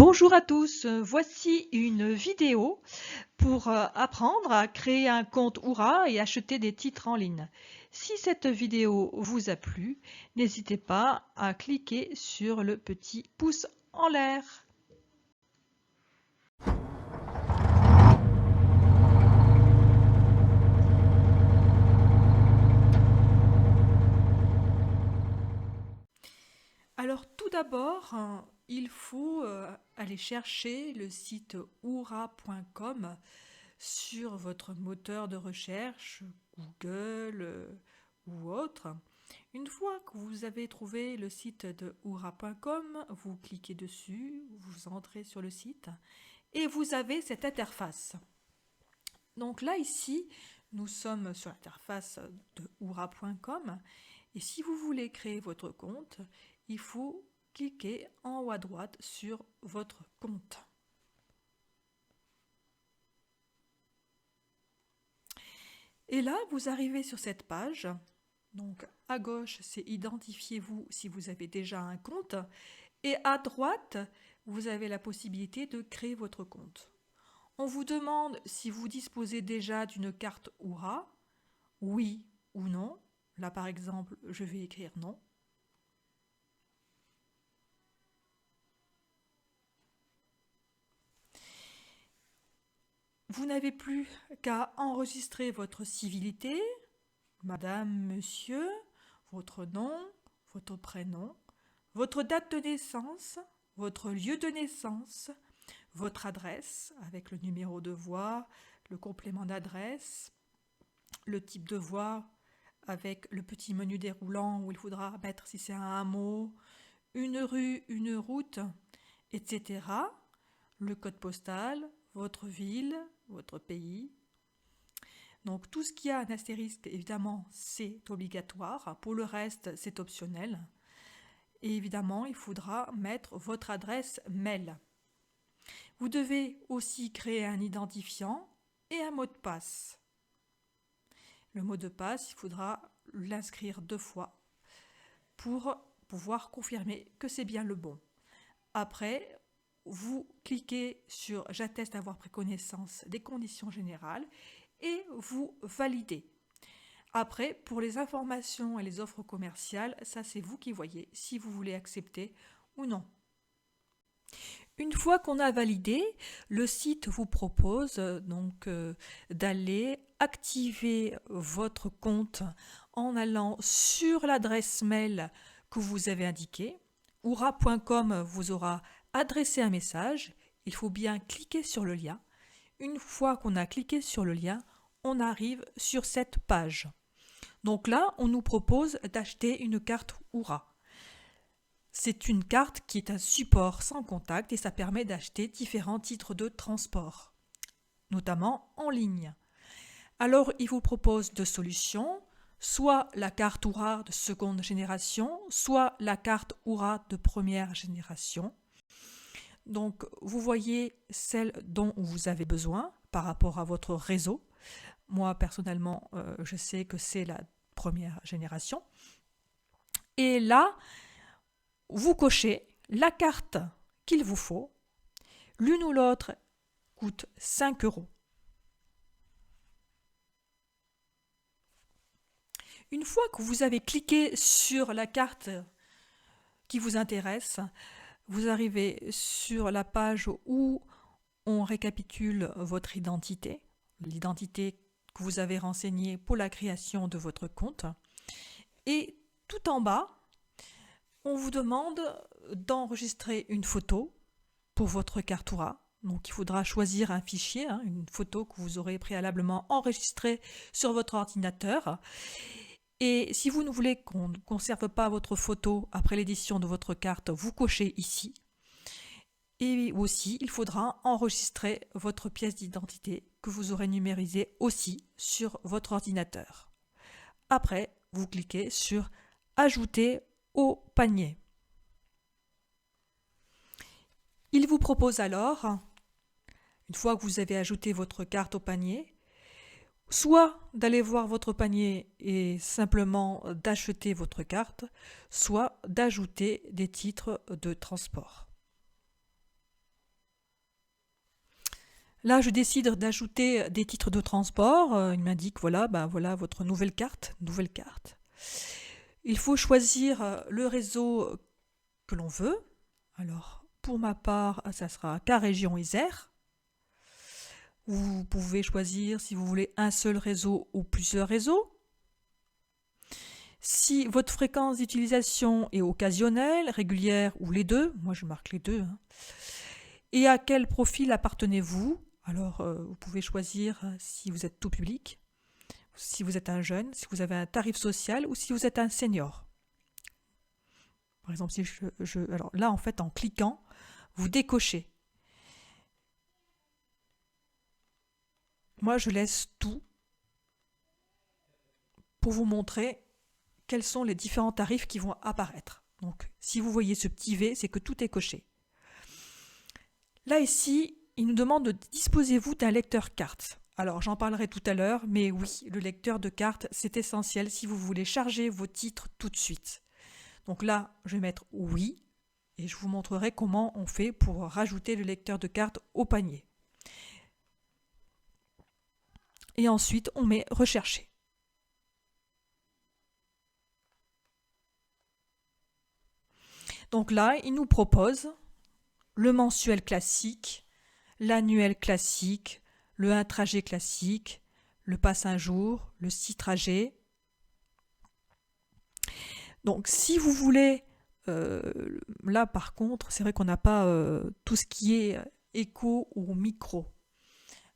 Bonjour à tous, voici une vidéo pour apprendre à créer un compte Oura et acheter des titres en ligne. Si cette vidéo vous a plu, n'hésitez pas à cliquer sur le petit pouce en l'air. Alors tout d'abord, il faut aller chercher le site oura.com sur votre moteur de recherche, Google ou autre. Une fois que vous avez trouvé le site de oura.com, vous cliquez dessus, vous entrez sur le site et vous avez cette interface. Donc là ici, nous sommes sur l'interface de oura.com et si vous voulez créer votre compte, il faut cliquer en haut à droite sur votre compte. Et là, vous arrivez sur cette page. Donc à gauche, c'est identifiez-vous si vous avez déjà un compte. Et à droite, vous avez la possibilité de créer votre compte. On vous demande si vous disposez déjà d'une carte Oura, oui ou non. Là par exemple, je vais écrire non. Vous n'avez plus qu'à enregistrer votre civilité, madame, monsieur, votre nom, votre prénom, votre date de naissance, votre lieu de naissance, votre adresse avec le numéro de voie, le complément d'adresse, le type de voie avec le petit menu déroulant où il faudra mettre si c'est un hameau, une rue, une route, etc. Le code postal, votre ville, votre pays. Donc tout ce qui a un astérisque, évidemment, c'est obligatoire. Pour le reste, c'est optionnel. Et évidemment, il faudra mettre votre adresse mail. Vous devez aussi créer un identifiant et un mot de passe. Le mot de passe, il faudra l'inscrire 2 fois pour pouvoir confirmer que c'est bien le bon. Après, vous cliquez sur « J'atteste avoir pris connaissance des conditions générales » et vous validez. Après, pour les informations et les offres commerciales, ça c'est vous qui voyez si vous voulez accepter ou non. Une fois qu'on a validé, le site vous propose donc d'aller activer votre compte en allant sur l'adresse mail que vous avez indiquée. Oura.com vous aura adressé un message. Il faut bien cliquer sur le lien. Une fois qu'on a cliqué sur le lien, on arrive sur cette page. Donc là, on nous propose d'acheter une carte Oura. C'est une carte qui est un support sans contact et ça permet d'acheter différents titres de transport, notamment en ligne. Alors, il vous propose 2 solutions, soit la carte Oura de seconde génération, soit la carte Oura de première génération. Donc, vous voyez celle dont vous avez besoin par rapport à votre réseau. Moi, personnellement, je sais que c'est la première génération. Et là, vous cochez la carte qu'il vous faut. L'une ou l'autre coûte 5 €. Une fois que vous avez cliqué sur la carte qui vous intéresse, vous arrivez sur la page où on récapitule votre identité, l'identité que vous avez renseignée pour la création de votre compte. Et tout en bas, on vous demande d'enregistrer une photo pour votre carte Oura. Donc il faudra choisir un fichier, une photo que vous aurez préalablement enregistrée sur votre ordinateur. Et si vous ne voulez qu'on ne conserve pas votre photo après l'édition de votre carte, vous cochez ici. Et aussi, il faudra enregistrer votre pièce d'identité que vous aurez numérisée aussi sur votre ordinateur. Après, vous cliquez sur « Ajouter au panier ». Il vous propose alors, une fois que vous avez ajouté votre carte au panier, soit d'aller voir votre panier et simplement d'acheter votre carte, soit d'ajouter des titres de transport. Là, je décide d'ajouter des titres de transport. Il m'indique, voilà, voilà votre nouvelle carte. Il faut choisir le réseau que l'on veut. Alors, pour ma part, ça sera Carégion Isère. Vous pouvez choisir si vous voulez un seul réseau ou plusieurs réseaux. Si votre fréquence d'utilisation est occasionnelle, régulière ou les deux, moi je marque les deux, hein. Et à quel profil appartenez-vous? Alors, vous pouvez choisir si vous êtes tout public, si vous êtes un jeune, si vous avez un tarif social ou si vous êtes un senior. Par exemple, si alors là, en fait, en cliquant, vous décochez. Moi, je laisse tout pour vous montrer quels sont les différents tarifs qui vont apparaître. Donc, si vous voyez ce petit V, c'est que tout est coché. Là, ici, il nous demande de disposez-vous d'un lecteur carte. Alors, j'en parlerai tout à l'heure, mais oui, le lecteur de carte, c'est essentiel si vous voulez charger vos titres tout de suite. Donc là, je vais mettre oui, et je vous montrerai comment on fait pour rajouter le lecteur de carte au panier. Et ensuite, on met rechercher. Donc là, il nous propose le mensuel classique, l'annuel classique, le 1 trajet classique, le pass un jour, le 6 trajets. Donc si vous voulez, là par contre, c'est vrai qu'on n'a pas tout ce qui est écho ou micro.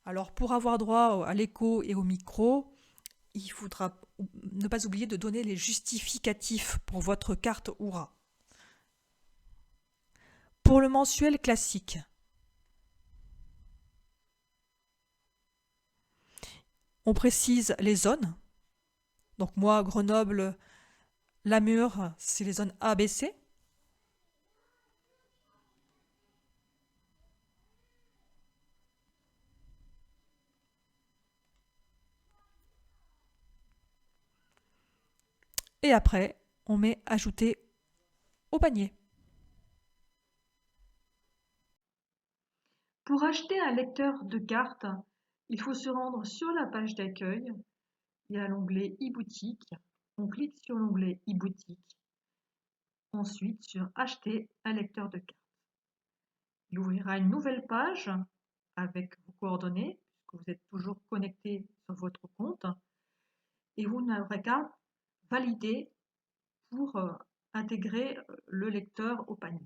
Alors pour avoir droit à l'écho et au micro, il faudra ne pas oublier de donner les justificatifs pour votre carte Oura. Pour le mensuel classique, on précise les zones. Donc moi, Grenoble, Namur, c'est les zones A, B, C. Et après, on met ajouter au panier. Pour acheter un lecteur de carte, il faut se rendre sur la page d'accueil. Il y a l'onglet e-boutique. On clique sur l'onglet e-boutique. Ensuite, sur acheter un lecteur de carte. Il ouvrira une nouvelle page avec vos coordonnées, puisque vous êtes toujours connecté sur votre compte. Et vous n'aurez qu'à valider pour intégrer le lecteur au panier.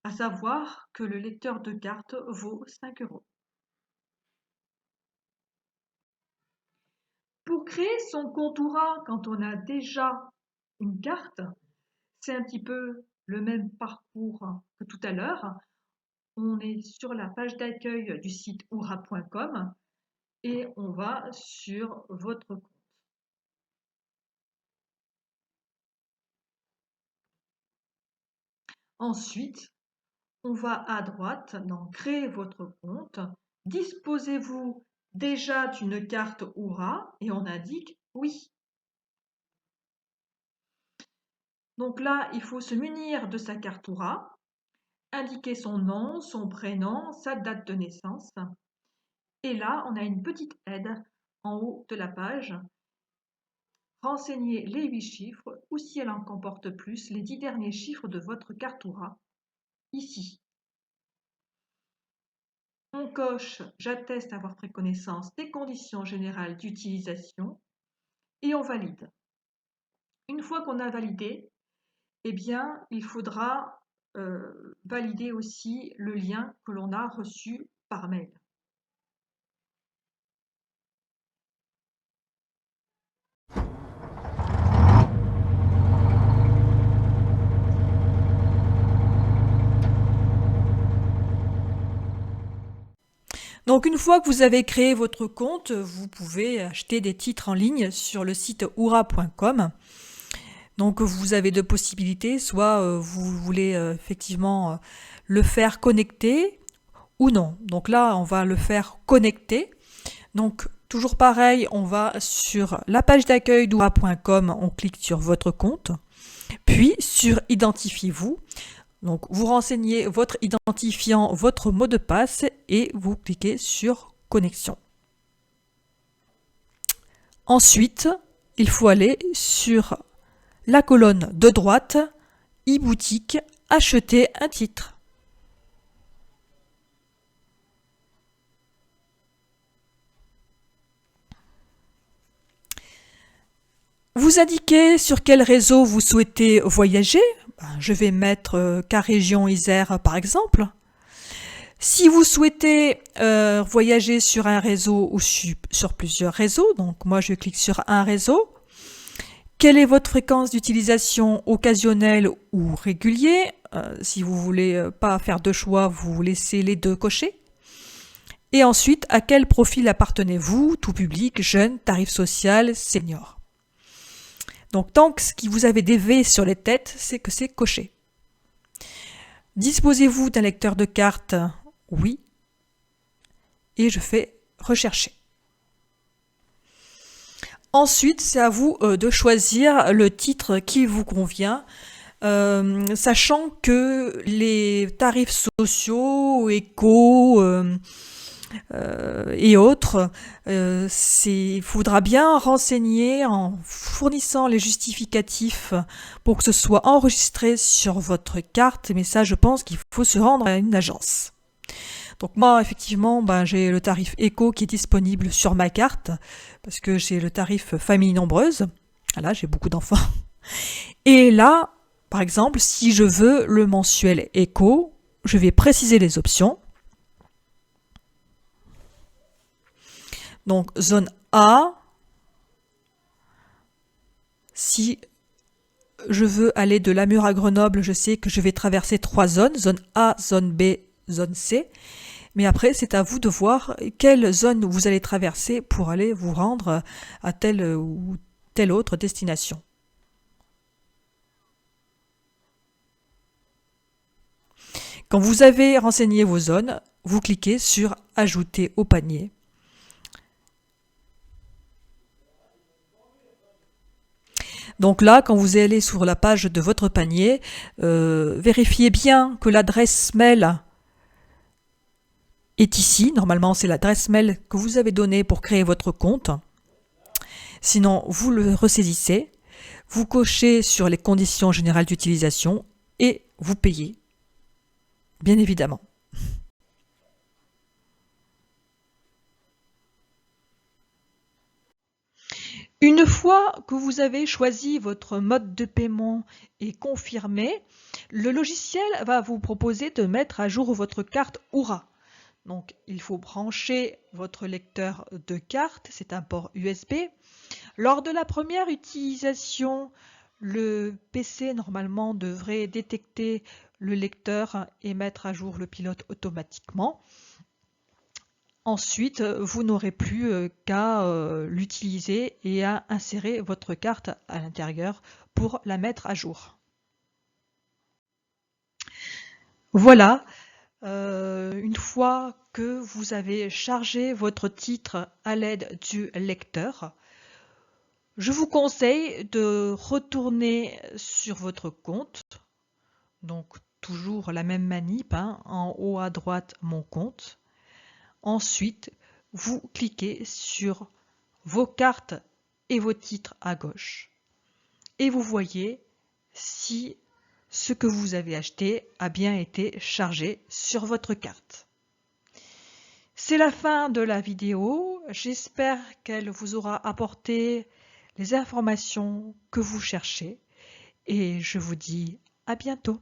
À savoir que le lecteur de carte vaut 5 €. Pour créer son compte Oura quand on a déjà une carte, c'est un petit peu le même parcours que tout à l'heure. On est sur la page d'accueil du site oura.com et on va sur votre compte. Ensuite, on va à droite dans Créer votre compte. Disposez-vous déjà d'une carte Oura et on indique oui. Donc là, il faut se munir de sa carte Oura, indiquer son nom, son prénom, sa date de naissance. Et là, on a une petite aide en haut de la page. Renseignez les 8 chiffres ou si elle en comporte plus, les 10 derniers chiffres de votre carte Oura, ici. On coche « J'atteste avoir pris connaissance des conditions générales d'utilisation » et on valide. Une fois qu'on a validé, eh bien, il faudra valider aussi le lien que l'on a reçu par mail. Donc une fois que vous avez créé votre compte, vous pouvez acheter des titres en ligne sur le site oura.com. Donc vous avez deux possibilités, soit vous voulez effectivement le faire connecter ou non. Donc là, on va le faire connecter. Donc toujours pareil, on va sur la page d'accueil d'oura.com, on clique sur votre compte, puis sur Identifiez-vous. Donc vous renseignez votre identifiant, votre mot de passe et vous cliquez sur connexion. Ensuite, il faut aller sur la colonne de droite, e-boutique, acheter un titre. Vous indiquez sur quel réseau vous souhaitez voyager. Je vais mettre Carégion Isère par exemple. Si vous souhaitez voyager sur un réseau ou sur plusieurs réseaux, donc moi je clique sur un réseau. Quelle est votre fréquence d'utilisation occasionnelle ou régulier? Si vous ne voulez pas faire de choix, vous laissez les deux cochés. Et ensuite, à quel profil appartenez-vous? Tout public, jeune, tarif social, senior. Donc tant que vous avez des V sur les têtes, c'est que c'est coché. Disposez-vous d'un lecteur de carte? Oui. Et je fais rechercher. Ensuite, c'est à vous de choisir le titre qui vous convient, sachant que les tarifs sociaux, éco et autres, il faudra bien renseigner en fournissant les justificatifs pour que ce soit enregistré sur votre carte, mais ça je pense qu'il faut se rendre à une agence. Donc moi effectivement j'ai le tarif éco qui est disponible sur ma carte parce que j'ai le tarif famille nombreuse, là j'ai beaucoup d'enfants, et là par exemple si je veux le mensuel éco, je vais préciser les options. Donc zone A, si je veux aller de Namur à Grenoble, je sais que je vais traverser 3 zones, zone A, zone B, zone C. Mais après, c'est à vous de voir quelle zone vous allez traverser pour aller vous rendre à telle ou telle autre destination. Quand vous avez renseigné vos zones, vous cliquez sur « Ajouter au panier ». Donc là, quand vous allez sur la page de votre panier, vérifiez bien que l'adresse mail est ici. Normalement, c'est l'adresse mail que vous avez donnée pour créer votre compte. Sinon, vous le ressaisissez, vous cochez sur les conditions générales d'utilisation et vous payez, bien évidemment. Une fois que vous avez choisi votre mode de paiement et confirmé, le logiciel va vous proposer de mettre à jour votre carte Oura. Donc il faut brancher votre lecteur de carte, c'est un port USB. Lors de la première utilisation, le PC normalement devrait détecter le lecteur et mettre à jour le pilote automatiquement. Ensuite, vous n'aurez plus qu'à l'utiliser et à insérer votre carte à l'intérieur pour la mettre à jour. Voilà, une fois que vous avez chargé votre titre à l'aide du lecteur, je vous conseille de retourner sur votre compte. Donc toujours la même manip, en haut à droite, mon compte. Ensuite, vous cliquez sur vos cartes et vos titres à gauche. Et vous voyez si ce que vous avez acheté a bien été chargé sur votre carte. C'est la fin de la vidéo. J'espère qu'elle vous aura apporté les informations que vous cherchez. Et je vous dis à bientôt.